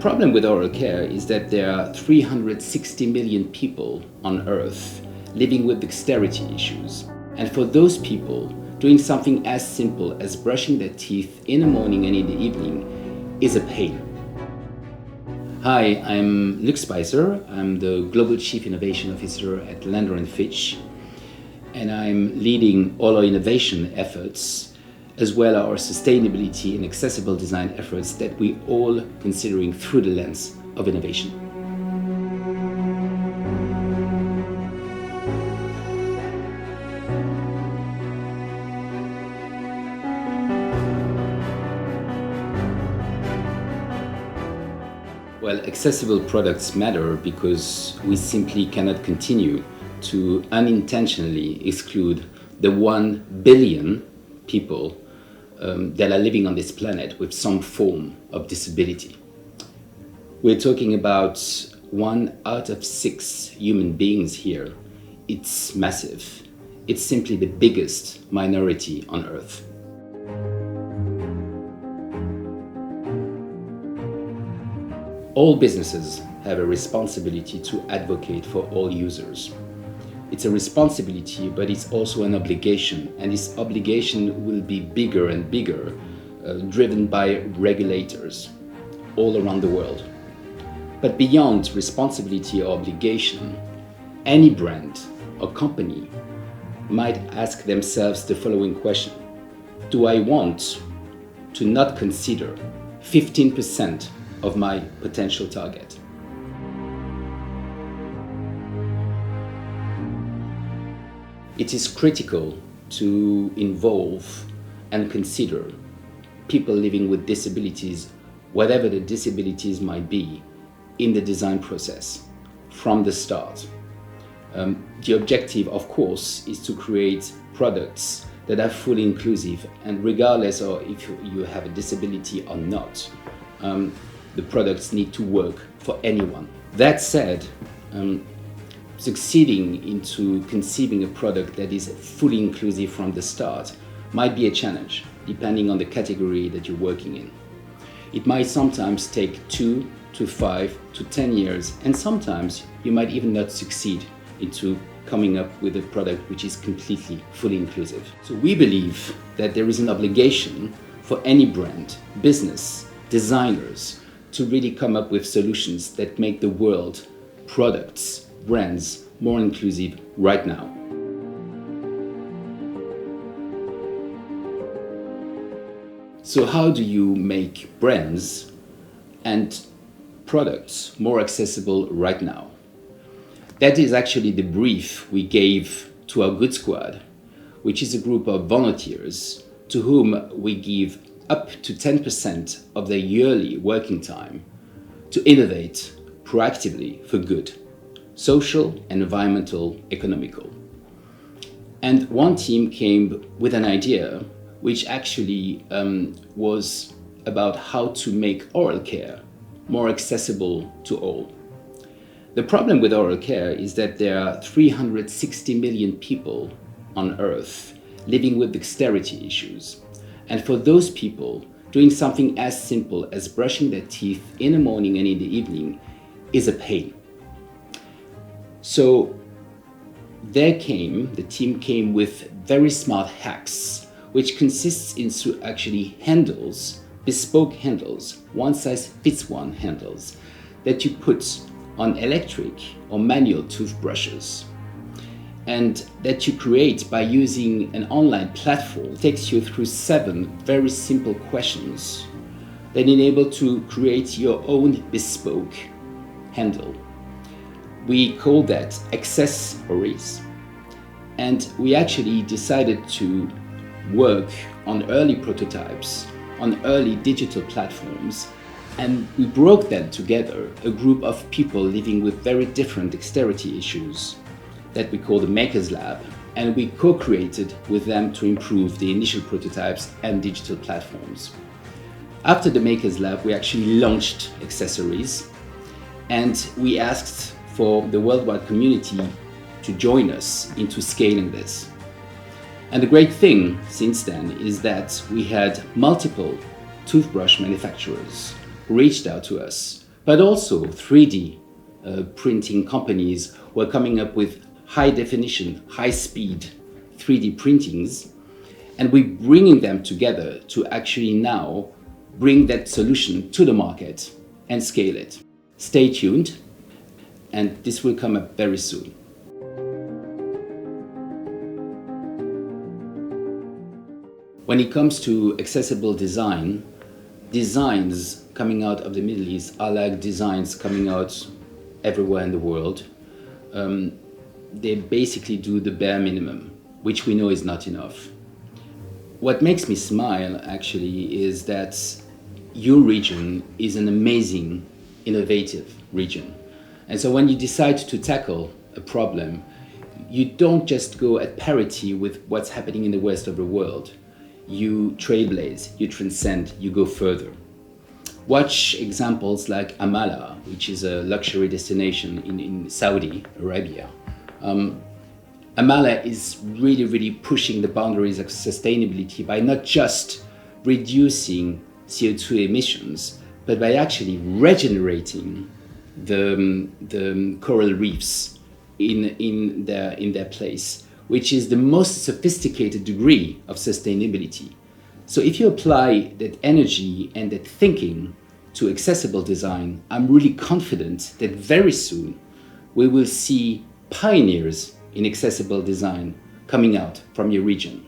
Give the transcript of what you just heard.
problem with oral care is that there are 360 million people on Earth living with dexterity issues. And for those people, doing something as simple as brushing their teeth in the morning and in the evening is a pain. Hi, I'm Luc Speisser. I'm the Global Chief Innovation Officer at Landor Fitch, and I'm leading all our innovation efforts as well as our sustainability and accessible design efforts that we all considering through the lens of innovation. Well, accessible products matter because we simply cannot continue to unintentionally exclude the 1 billion people that are living on this planet with some form of disability. We're talking about 1 out of 6 human beings here. It's massive. It's simply the biggest minority on Earth. All businesses have a responsibility to advocate for all users. It's a responsibility, but it's also an obligation, and this obligation will be bigger and bigger, driven by regulators all around the world. But beyond responsibility or obligation, any brand or company might ask themselves the following question: do I want to not consider 15% of my potential target? It is critical to involve and consider people living with disabilities, whatever the disabilities might be, in the design process from the start. The objective, of course, is to create products that are fully inclusive, and regardless of if you have a disability or not, the products need to work for anyone. That said, succeeding into conceiving a product that is fully inclusive from the start might be a challenge, depending on the category that you're working in. It might sometimes take 2 to 5 to 10 years, and sometimes you might even not succeed into coming up with a product which is completely fully inclusive. So we believe that there is an obligation for any brand, business, designers to really come up with solutions that make the world, products, brands more inclusive right now. So how do you make brands and products more accessible right now? That is actually the brief we gave to our Good Squad, which is a group of volunteers to whom we give up to 10% of their yearly working time to innovate proactively for good: social, environmental, economical. And one team came with an idea which actually was about how to make oral care more accessible to all. The problem with oral care is that there are 360 million people on Earth living with dexterity issues. And for those people, doing something as simple as brushing their teeth in the morning and in the evening is a pain. So the team came with very smart hacks, which consists in actually handles, bespoke handles, one-size-fits-one handles, that you put on electric or manual toothbrushes, and that you create by using an online platform. It takes you through 7 very simple questions that enable to create your own bespoke handle. We call that accessories, and we actually decided to work on early prototypes, on early digital platforms, and we broke them together, a group of people living with very different dexterity issues that we call the Makers Lab, and we co-created with them to improve the initial prototypes and digital platforms. After the Makers Lab, we actually launched accessories, and we asked for the worldwide community to join us into scaling this. And the great thing since then is that we had multiple toothbrush manufacturers who reached out to us but also 3D printing companies were coming up with high definition, high speed 3D printings, and we're bringing them together to actually now bring that solution to the market and scale it. Stay tuned, and this will come up very soon. When it comes to accessible design, designs coming out of the Middle East are like designs coming out everywhere in the world. They basically do the bare minimum, which we know is not enough. What makes me smile actually is that your region is an amazing, innovative region. And so when you decide to tackle a problem, you don't just go at parity with what's happening in the rest of the world. You trailblaze, you transcend, you go further. Watch examples like Amala, which is a luxury destination in Saudi Arabia. Amala is really pushing the boundaries of sustainability by not just reducing CO2 emissions, but by actually regenerating the coral reefs in their place, which is the most sophisticated degree of sustainability. So if you apply that energy and that thinking to accessible design, I'm really confident that very soon we will see pioneers in accessible design coming out from your region.